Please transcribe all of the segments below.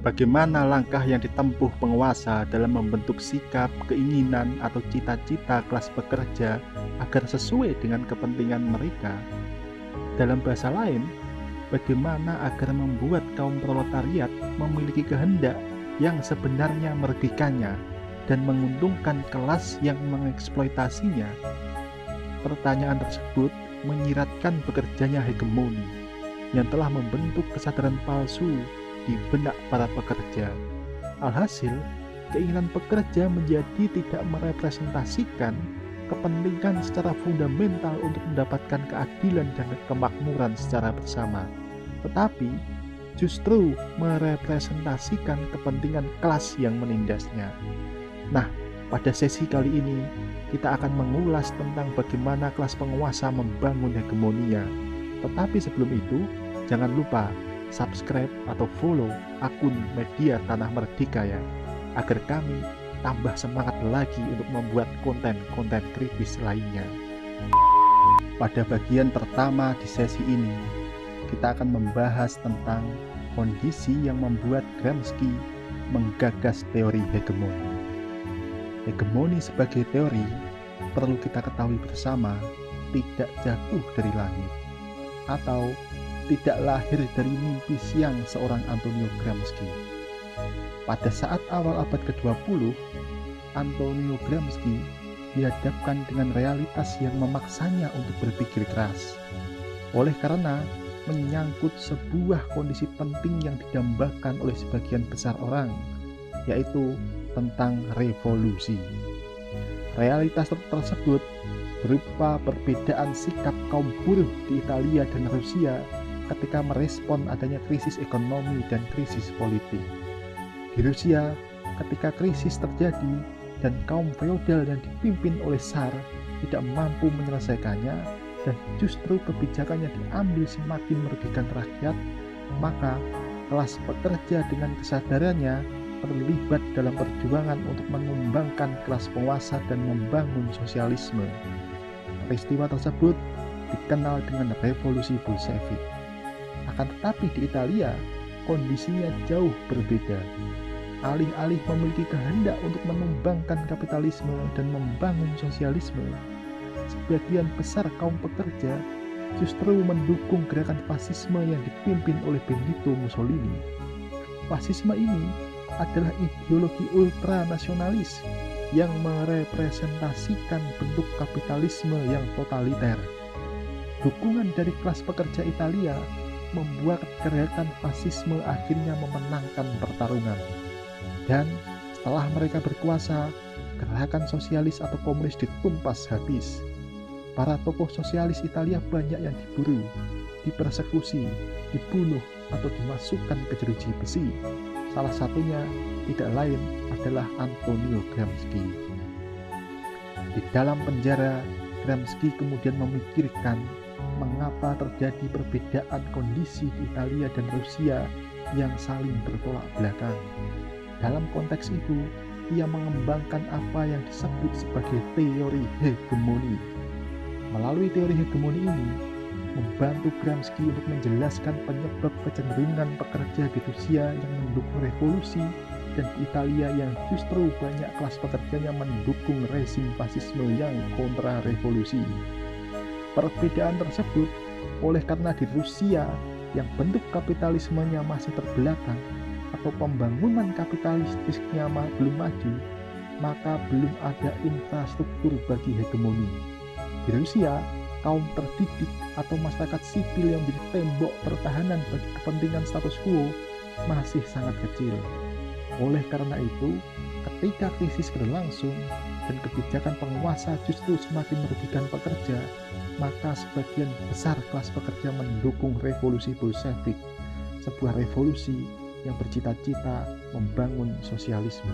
Bagaimana langkah yang ditempuh penguasa dalam membentuk sikap, keinginan, atau cita-cita kelas pekerja agar sesuai dengan kepentingan mereka? Dalam bahasa lain, bagaimana agar membuat kaum proletariat memiliki kehendak yang sebenarnya merugikannya dan menguntungkan kelas yang mengeksploitasinya? Pertanyaan tersebut menyiratkan bekerjanya hegemoni yang telah membentuk kesadaran palsu di benak para pekerja. Alhasil, keinginan pekerja menjadi tidak merepresentasikan kepentingan secara fundamental untuk mendapatkan keadilan dan kemakmuran secara bersama, tetapi justru merepresentasikan kepentingan kelas yang menindasnya. Nah, pada sesi kali ini, kita akan mengulas tentang bagaimana kelas penguasa membangun hegemoninya. Tetapi sebelum itu, jangan lupa subscribe atau follow akun media Tanah Merdeka ya, agar kami tambah semangat lagi untuk membuat konten-konten kritis lainnya. Pada bagian pertama di sesi ini, kita akan membahas tentang kondisi yang membuat Gramsci menggagas teori hegemoni. Hegemoni sebagai teori, perlu kita ketahui bersama, tidak jatuh dari langit, atau tidak lahir dari mimpi siang seorang Antonio Gramsci. Pada saat awal abad ke-20, Antonio Gramsci dihadapkan dengan realitas yang memaksanya untuk berpikir keras. Oleh karena menyangkut sebuah kondisi penting yang didambakan oleh sebagian besar orang, yaitu tentang revolusi. Realitas tersebut berupa perbedaan sikap kaum buruh di Italia dan Rusia ketika merespon adanya krisis ekonomi dan krisis politik. Di Rusia, ketika krisis terjadi dan kaum feodal yang dipimpin oleh Tsar tidak mampu menyelesaikannya dan justru kebijakannya diambil semakin merugikan rakyat, maka kelas pekerja dengan kesadarannya terlibat dalam perjuangan untuk mengembangkan kelas penguasa dan membangun sosialisme. Peristiwa tersebut dikenal dengan revolusi Bolshevik. Akan tetapi di Italia, kondisinya jauh berbeda. Alih-alih memiliki kehendak untuk menumbangkan kapitalisme dan membangun sosialisme, sebagian besar kaum pekerja justru mendukung gerakan fasisme yang dipimpin oleh Benito Mussolini. Fasisme ini adalah ideologi ultranasionalis yang merepresentasikan bentuk kapitalisme yang totaliter. Dukungan dari kelas pekerja Italia membuat gerakan fasisme akhirnya memenangkan pertarungan. Dan setelah mereka berkuasa, gerakan sosialis atau komunis ditumpas habis. Para tokoh sosialis Italia banyak yang diburu, dipersekusi, dibunuh, atau dimasukkan ke jeruji besi. Salah satunya tidak lain adalah Antonio Gramsci. Di dalam penjara, Gramsci kemudian memikirkan mengapa terjadi perbedaan kondisi di Italia dan Rusia yang saling bertolak belakang. Dalam konteks itu, ia mengembangkan apa yang disebut sebagai teori hegemoni. Melalui teori hegemoni ini, membantu Gramsci untuk menjelaskan penyebab kecenderungan pekerja di Rusia yang mendukung revolusi dan di Italia yang justru banyak kelas pekerjanya mendukung rezim fasisme yang kontra revolusi. Perbedaan tersebut oleh karena di Rusia yang bentuk kapitalismenya masih terbelakang atau pembangunan kapitalistiknya belum maju, maka belum ada infrastruktur bagi hegemoni. Di Rusia, kaum terdidik atau masyarakat sipil yang menjadi tembok pertahanan bagi kepentingan status quo masih sangat kecil. Oleh karena itu, ketika krisis berlangsung dan kebijakan penguasa justru semakin merugikan pekerja, maka sebagian besar kelas pekerja mendukung revolusi Bolshevik, sebuah revolusi yang bercita-cita membangun sosialisme.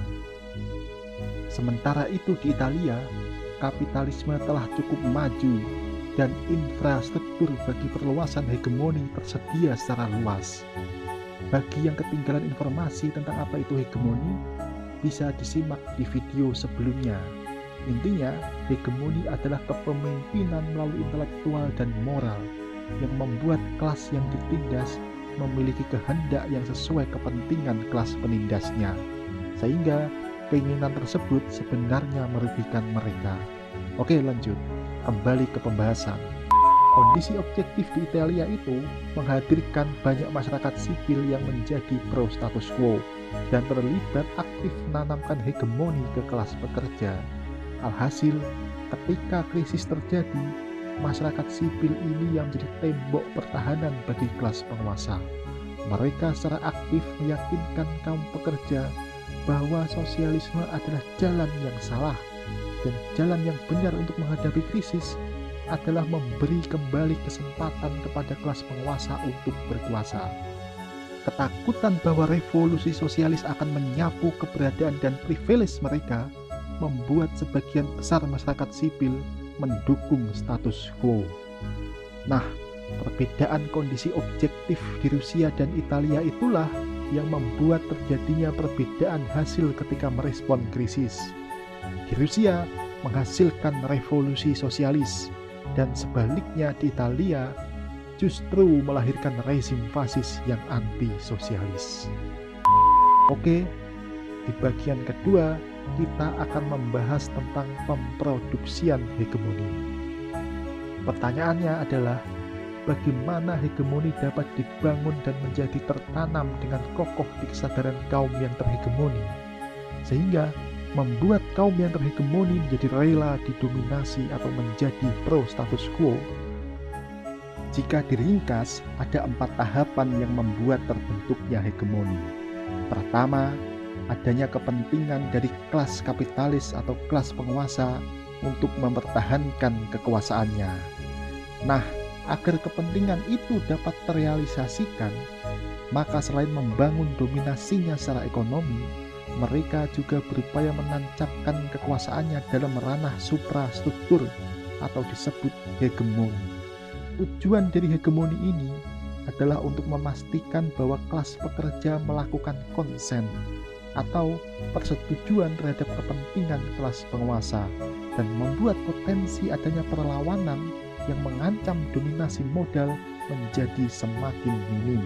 Sementara itu di Italia, kapitalisme telah cukup maju dan infrastruktur bagi perluasan hegemoni tersedia secara luas. Bagi yang ketinggalan informasi tentang apa itu hegemoni, bisa disimak di video sebelumnya. Intinya, hegemoni adalah kepemimpinan melalui intelektual dan moral yang membuat kelas yang ditindas memiliki kehendak yang sesuai kepentingan kelas penindasnya, sehingga keinginan tersebut sebenarnya merugikan mereka. Oke, lanjut. Kembali ke pembahasan. Kondisi objektif di Italia itu menghadirkan banyak masyarakat sipil yang menjadi pro status quo dan terlibat aktif menanamkan hegemoni ke kelas pekerja. Alhasil, ketika krisis terjadi, masyarakat sipil ini yang menjadi tembok pertahanan bagi kelas penguasa. Mereka secara aktif meyakinkan kaum pekerja bahwa sosialisme adalah jalan yang salah, dan jalan yang benar untuk menghadapi krisis adalah memberi kembali kesempatan kepada kelas penguasa untuk berkuasa. Ketakutan bahwa revolusi sosialis akan menyapu keberadaan dan privilege mereka membuat sebagian besar masyarakat sipil mendukung status quo. Nah, perbedaan kondisi objektif di Rusia dan Italia itulah yang membuat terjadinya perbedaan hasil ketika merespon krisis. Di Rusia menghasilkan revolusi sosialis, dan sebaliknya di Italia justru melahirkan rezim fasis yang anti-sosialis. Oke, di bagian kedua kita akan membahas tentang pemproduksian hegemoni. Pertanyaannya adalah, bagaimana hegemoni dapat dibangun dan menjadi tertanam dengan kokoh di kesadaran kaum yang terhegemoni, sehingga membuat kaum yang terhegemoni menjadi rela didominasi atau menjadi pro status quo? Jika diringkas, ada 4 tahapan yang membuat terbentuknya hegemoni. Pertama, adanya kepentingan dari kelas kapitalis atau kelas penguasa untuk mempertahankan kekuasaannya. Nah, agar kepentingan itu dapat terrealisasikan, maka selain membangun dominasinya secara ekonomi, mereka juga berupaya menancapkan kekuasaannya dalam ranah suprastruktur atau disebut hegemoni. Tujuan dari hegemoni ini adalah untuk memastikan bahwa kelas pekerja melakukan konsen atau persetujuan terhadap kepentingan kelas penguasa dan membuat potensi adanya perlawanan yang mengancam dominasi modal menjadi semakin minim.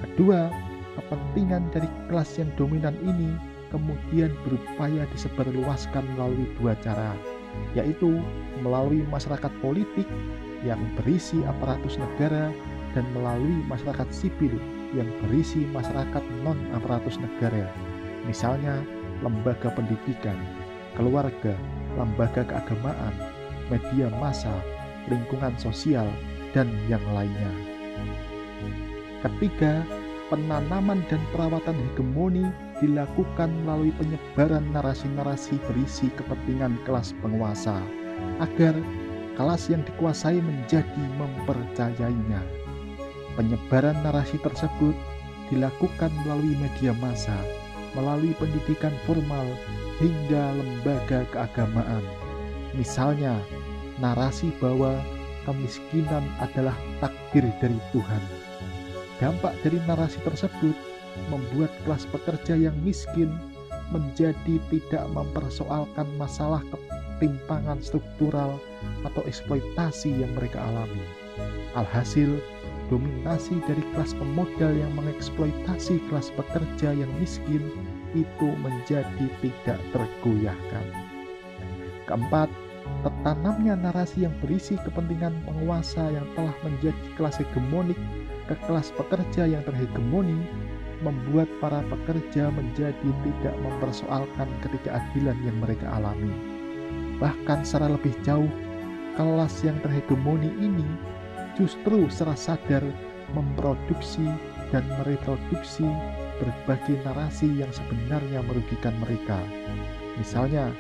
Kedua, kepentingan dari kelas yang dominan ini kemudian berupaya disebarluaskan melalui 2 cara, yaitu melalui masyarakat politik yang berisi aparatus negara dan melalui masyarakat sipil yang berisi masyarakat non-aparatus negara, misalnya lembaga pendidikan, keluarga, lembaga keagamaan, media massa, lingkungan sosial, dan yang lainnya. Ketiga, penanaman dan perawatan hegemoni dilakukan melalui penyebaran narasi-narasi berisi kepentingan kelas penguasa, agar kelas yang dikuasai menjadi mempercayainya. Penyebaran narasi tersebut dilakukan melalui media massa, melalui pendidikan formal, hingga lembaga keagamaan. Misalnya, narasi bahwa kemiskinan adalah takdir dari Tuhan. Dampak dari narasi tersebut membuat kelas pekerja yang miskin menjadi tidak mempersoalkan masalah ketimpangan struktural atau eksploitasi yang mereka alami. Alhasil, dominasi dari kelas pemodal yang mengeksploitasi kelas pekerja yang miskin itu menjadi tidak tergoyahkan. Keempat, tertanamnya narasi yang berisi kepentingan penguasa yang telah menjadi kelas hegemonik ke kelas pekerja yang terhegemoni membuat para pekerja menjadi tidak mempersoalkan ketidakadilan yang mereka alami. Bahkan secara lebih jauh, kelas yang terhegemoni ini justru secara sadar memproduksi dan mereproduksi berbagai narasi yang sebenarnya merugikan mereka. Misalnya,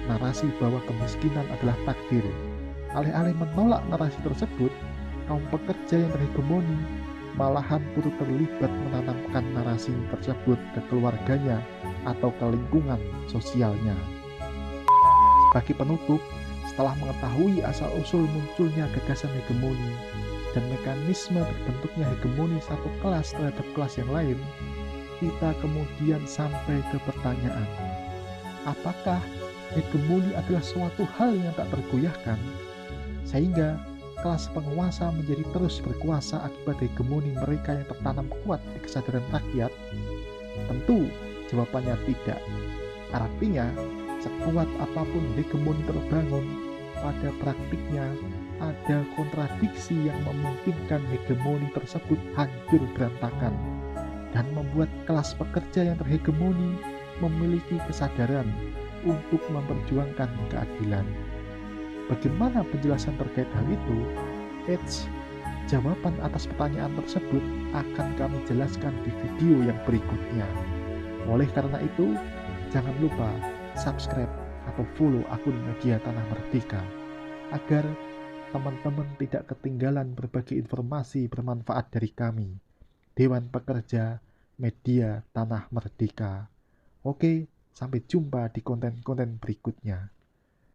narasi bahwa kemiskinan adalah takdir. Alih-alih menolak narasi tersebut, kaum pekerja yang terhegemoni malahan turut terlibat menanamkan narasi tersebut ke keluarganya atau ke lingkungan sosialnya. Sebagai penutup, setelah mengetahui asal-usul munculnya gagasan hegemoni dan mekanisme terbentuknya hegemoni satu kelas terhadap kelas yang lain, kita kemudian sampai ke pertanyaan, apakah hegemoni adalah suatu hal yang tak tergoyahkan, sehingga kelas penguasa menjadi terus berkuasa akibat hegemoni mereka yang tertanam kuat di kesadaran rakyat? Tentu jawabannya tidak. Artinya, sekuat apapun hegemoni terbangun, pada praktiknya ada kontradiksi yang memungkinkan hegemoni tersebut hancur berantakan dan membuat kelas pekerja yang terhegemoni memiliki kesadaran untuk memperjuangkan keadilan. Bagaimana penjelasan terkait hal itu? Jawaban atas pertanyaan tersebut akan kami jelaskan di video yang berikutnya. Oleh karena itu, jangan lupa subscribe atau follow akun media Tanah Merdeka agar teman-teman tidak ketinggalan berbagai informasi bermanfaat dari kami, Dewan Pekerja Media Tanah Merdeka. Oke, sampai jumpa di konten-konten berikutnya.